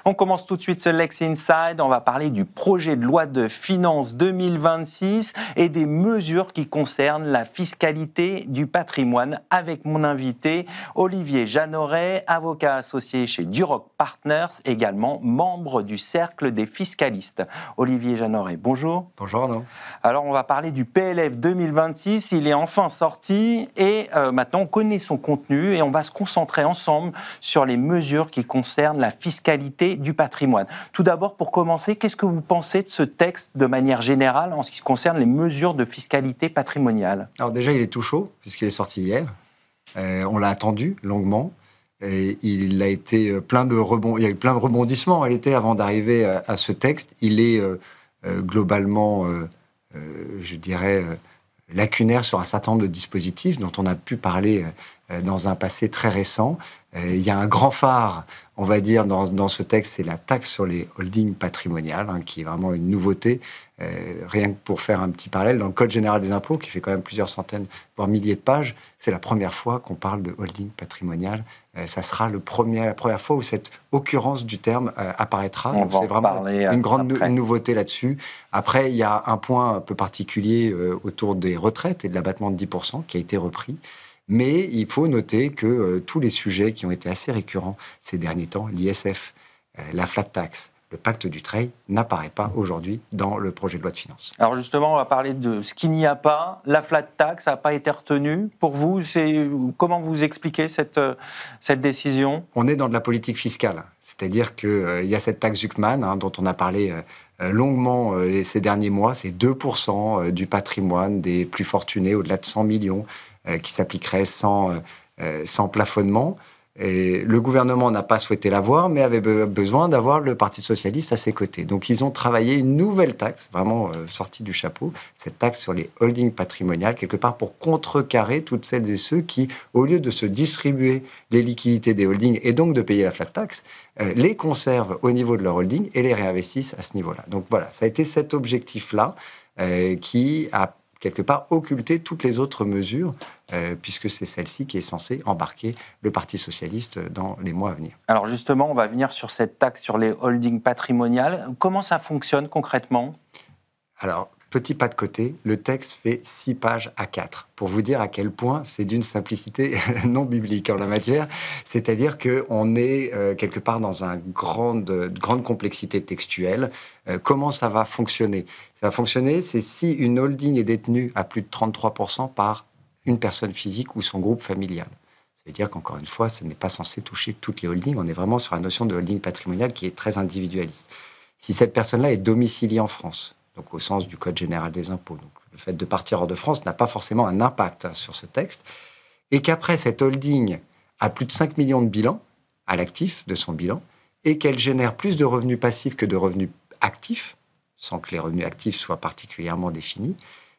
On commence tout de suite ce Lex Inside. On va parler du projet de loi de finances 2026 et des mesures qui concernent la fiscalité du patrimoine avec mon invité Olivier Jeanneret, avocat associé chez Duroc Partners, également membre du Cercle des fiscalistes. Olivier Jeanneret, bonjour. Bonjour Arnaud. Alors on va parler du PLF 2026. Il est enfin sorti et maintenant on connaît son contenu et on va se concentrer ensemble sur les mesures qui concernent la fiscalité du patrimoine. Tout d'abord, pour commencer, qu'est-ce que vous pensez de ce texte de manière générale en ce qui concerne les mesures de fiscalité patrimoniale ? Alors déjà, il est tout chaud, puisqu'il est sorti hier. On l'a attendu longuement. Et il a été plein de il y a eu plein de rebondissements en réalité avant d'arriver à ce texte. Il est globalement, je dirais, lacunaire sur un certain nombre de dispositifs dont on a pu parler dans un passé très récent. Il y a un grand phare, on va dire, dans ce texte, c'est la taxe sur les holdings patrimoniales, qui est vraiment une nouveauté. Rien que pour faire un petit parallèle, dans le Code général des impôts, qui fait quand même plusieurs centaines, voire milliers de pages, c'est la première fois qu'on parle de holding patrimonial. Ça sera la première fois où cette occurrence du terme apparaîtra. Donc c'est vraiment une grande nouveauté là-dessus. Après, il y a un point un peu particulier autour des retraites et de l'abattement de 10% qui a été repris. Mais il faut noter que tous les sujets qui ont été assez récurrents ces derniers temps, l'ISF, la flat tax, le pacte Dutreil, n'apparaît pas aujourd'hui dans le projet de loi de finances. Alors justement, on va parler de ce qu'il n'y a pas. La flat tax n'a pas été retenue. Pour vous, comment vous expliquez cette décision ? On est dans de la politique fiscale. C'est-à-dire qu'il y a cette taxe Zuckman, dont on a parlé longuement ces derniers mois. C'est 2% du patrimoine des plus fortunés, au-delà de 100 millions, qui s'appliquerait sans plafonnement. Et le gouvernement n'a pas souhaité l'avoir, mais avait besoin d'avoir le Parti socialiste à ses côtés. Donc ils ont travaillé une nouvelle taxe, vraiment sortie du chapeau, cette taxe sur les holdings patrimoniales, quelque part pour contrecarrer toutes celles et ceux qui, au lieu de se distribuer les liquidités des holdings et donc de payer la flat tax, les conservent au niveau de leur holding et les réinvestissent à ce niveau-là. Donc voilà, ça a été cet objectif-là qui a quelque part occulter toutes les autres mesures, puisque c'est celle-ci qui est censée embarquer le Parti socialiste dans les mois à venir. Alors justement, on va venir sur cette taxe sur les holdings patrimoniales. Comment ça fonctionne concrètement ? Alors, petit pas de côté, le texte fait 6 pages à 4, pour vous dire à quel point c'est d'une simplicité non biblique en la matière. C'est-à-dire qu'on est quelque part dans une grande complexité textuelle. Comment ça va fonctionner ? Ça va fonctionner, c'est si une holding est détenue à plus de 33% par une personne physique ou son groupe familial. Ça veut dire qu'encore une fois, ça n'est pas censé toucher toutes les holdings. On est vraiment sur la notion de holding patrimonial qui est très individualiste. Si cette personne-là est domiciliée en France, donc au sens du Code général des impôts. Donc, le fait de partir hors de France n'a pas forcément un impact sur ce texte. Et qu'après, cette holding a plus de 5 millions de bilan à l'actif de son bilan et qu'elle génère plus de revenus passifs que de revenus actifs, sans que les revenus actifs soient particulièrement définis.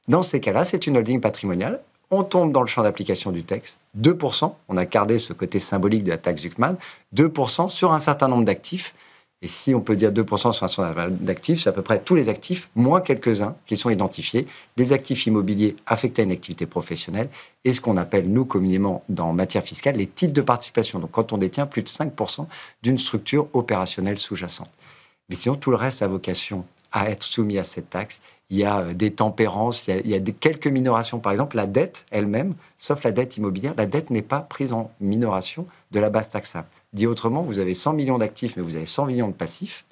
Dans ces cas-là, c'est une holding patrimoniale. On tombe dans le champ d'application du texte. 2%, on a gardé ce côté symbolique de la taxe Zuckman, 2% sur un certain nombre d'actifs. Et si on peut dire 2% sur un certain nombre d'actifs, c'est à peu près tous les actifs, moins quelques-uns qui sont identifiés, les actifs immobiliers affectés à une activité professionnelle et ce qu'on appelle, nous, communément, dans matière fiscale, les titres de participation. Donc, quand on détient plus de 5% d'une structure opérationnelle sous-jacente. Mais sinon, tout le reste a vocation à être soumis à cette taxe. Il y a des tempérances, il y a quelques minorations. Par exemple, la dette elle-même, sauf la dette immobilière, la dette n'est pas prise en minoration de la base taxable. Dit autrement, vous avez 100 millions d'actifs, mais vous avez 100 millions de passifs.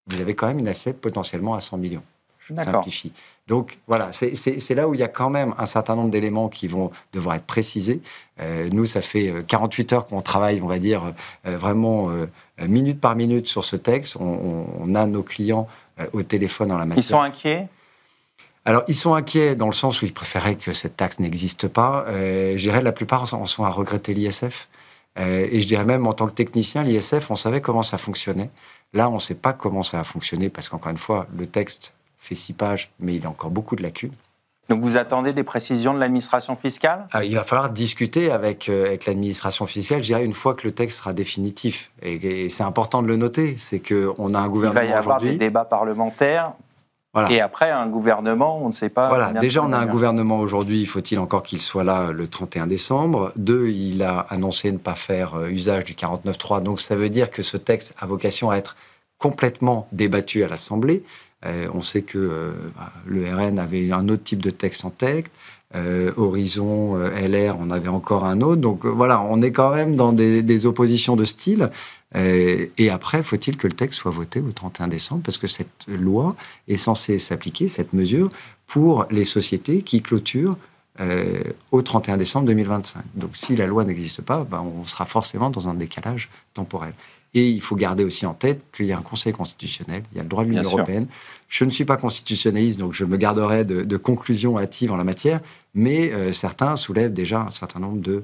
Vous avez quand même une assiette potentiellement à 100 millions. Je simplifie. Donc voilà, c'est là où il y a quand même un certain nombre d'éléments qui vont devoir être précisés. Nous, ça fait 48 heures qu'on travaille, on va dire, vraiment minute par minute sur ce texte. On a nos clients au téléphone en la matière. Ils sont inquiets ? Alors, ils sont inquiets dans le sens où ils préféraient que cette taxe n'existe pas. Je dirais la plupart en sont à regretter l'ISF. Et je dirais même, en tant que technicien, l'ISF, on savait comment ça fonctionnait. Là, on ne sait pas comment ça va fonctionner parce qu'encore une fois, le texte fait 6 pages, mais il a encore beaucoup de lacunes. Donc, vous attendez des précisions de l'administration fiscale ? Il va falloir discuter avec l'administration fiscale, je dirais, une fois que le texte sera définitif. Et c'est important de le noter, c'est qu'on a un gouvernement aujourd'hui... Il va y avoir des débats parlementaires. Voilà. Et après, un gouvernement, on ne sait pas... Voilà, déjà, on a un gouvernement aujourd'hui, faut-il encore qu'il soit là le 31 décembre. 2, il a annoncé ne pas faire usage du 49.3, donc ça veut dire que ce texte a vocation à être complètement débattu à l'Assemblée. On sait que le RN avait un autre type de texte en tête. Horizon, LR, on avait encore un autre. Donc voilà, on est quand même dans des oppositions de style. Et après, faut-il que le texte soit voté au 31 décembre, parce que cette loi est censée s'appliquer, cette mesure, pour les sociétés qui clôturent au 31 décembre 2025. Donc si la loi n'existe pas, on sera forcément dans un décalage temporel. Et il faut garder aussi en tête qu'il y a un Conseil constitutionnel, il y a le droit de l'Union européenne. Je ne suis pas constitutionnaliste, donc je me garderai de conclusions hâtives en la matière, mais certains soulèvent déjà un certain nombre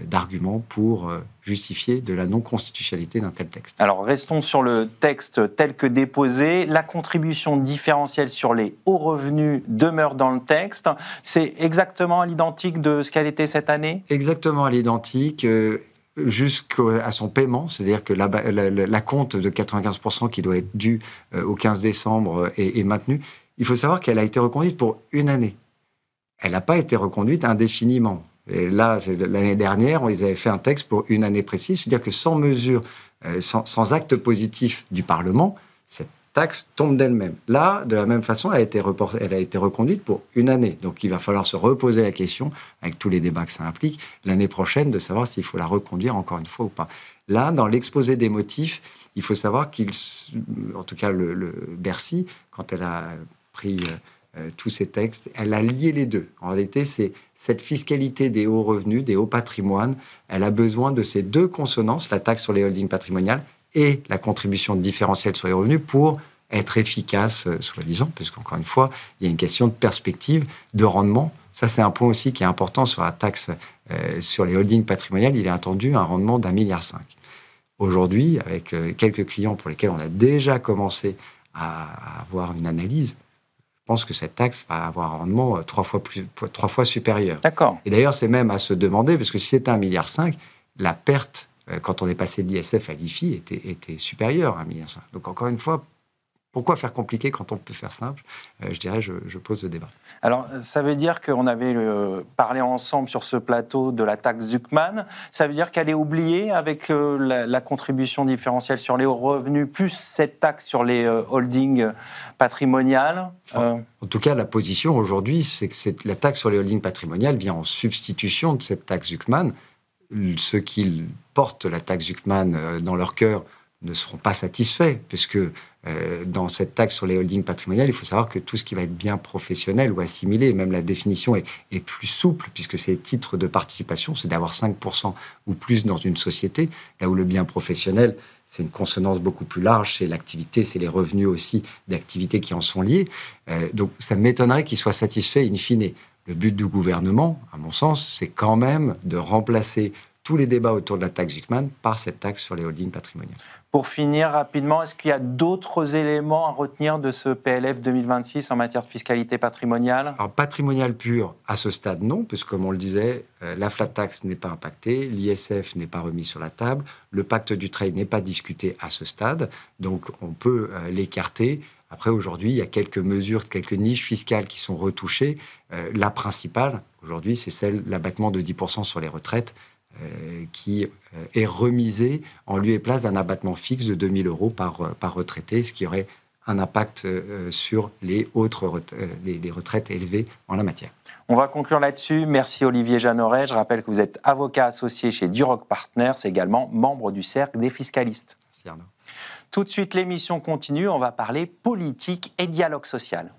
d'arguments pour justifier de la non-constitutionnalité d'un tel texte. Alors, restons sur le texte tel que déposé. La contribution différentielle sur les hauts revenus demeure dans le texte. C'est exactement à l'identique de ce qu'elle était cette année ? Exactement à l'identique, jusqu'à son paiement, c'est-à-dire que la compte de 95% qui doit être due au 15 décembre est maintenue. Il faut savoir qu'elle a été reconduite pour une année. Elle n'a pas été reconduite indéfiniment. Et là, l'année dernière, ils avaient fait un texte pour une année précise, c'est-à-dire que sans mesure, sans acte positif du Parlement, cette taxe tombe d'elle-même. Là, de la même façon, elle a été reconduite pour une année. Donc, il va falloir se reposer la question, avec tous les débats que ça implique, l'année prochaine, de savoir s'il faut la reconduire encore une fois ou pas. Là, dans l'exposé des motifs, il faut savoir en tout cas le Bercy, quand elle a pris tous ces textes, elle a lié les deux. En réalité, c'est cette fiscalité des hauts revenus, des hauts patrimoines, elle a besoin de ces deux consonances, la taxe sur les holdings patrimoniales et la contribution différentielle sur les revenus, pour être efficace, soi-disant, parce qu'encore une fois, il y a une question de perspective, de rendement. Ça, c'est un point aussi qui est important sur la taxe sur les holdings patrimoniales. Il est attendu un rendement d'1,5 milliard. Aujourd'hui, avec quelques clients pour lesquels on a déjà commencé à avoir une analyse, je pense que cette taxe va avoir un rendement 3 fois supérieur. D'accord. Et d'ailleurs, c'est même à se demander, parce que si c'était 1,5 milliard, la perte, quand on est passé de l'ISF à l'IFI, était supérieure à 1,5 milliard. Donc encore une fois, pourquoi faire compliqué quand on peut faire simple ? Je dirais, je pose le débat. Alors, ça veut dire qu'on avait parlé ensemble sur ce plateau de la taxe Zuckman. Ça veut dire qu'elle est oubliée avec la contribution différentielle sur les hauts revenus, plus cette taxe sur les holdings patrimoniales. En tout cas, la position aujourd'hui, c'est que la taxe sur les holdings patrimoniales vient en substitution de cette taxe Zuckman. Ceux qui portent la taxe Zuckman dans leur cœur ne seront pas satisfaits, puisque dans cette taxe sur les holdings patrimoniales, il faut savoir que tout ce qui va être bien professionnel ou assimilé, même la définition est plus souple, puisque c'est titres de participation, c'est d'avoir 5% ou plus dans une société, là où le bien professionnel, c'est une consonance beaucoup plus large, c'est l'activité, c'est les revenus aussi d'activités qui en sont liés. Donc ça m'étonnerait qu'ils soient satisfaits in fine. Le but du gouvernement, à mon sens, c'est quand même de remplacer tous les débats autour de la taxe Zuckman par cette taxe sur les holdings patrimoniales. Pour finir rapidement, est-ce qu'il y a d'autres éléments à retenir de ce PLF 2026 en matière de fiscalité patrimoniale ? Alors, patrimonial pur, à ce stade, non, puisque comme on le disait, la flat tax n'est pas impactée, l'ISF n'est pas remis sur la table, le pacte du trade n'est pas discuté à ce stade, donc on peut l'écarter. Après, aujourd'hui, il y a quelques mesures, quelques niches fiscales qui sont retouchées. La principale, aujourd'hui, c'est celle de l'abattement de 10% sur les retraites, qui est remisé en lieu et place d'un abattement fixe de 2 000 euros par retraité, ce qui aurait un impact sur les retraites élevées en la matière. On va conclure là-dessus. Merci Olivier Jeanneret. Je rappelle que vous êtes avocat associé chez Duroc Partners, également membre du Cercle des fiscalistes. Merci Arnaud. Tout de suite, l'émission continue. On va parler politique et dialogue social.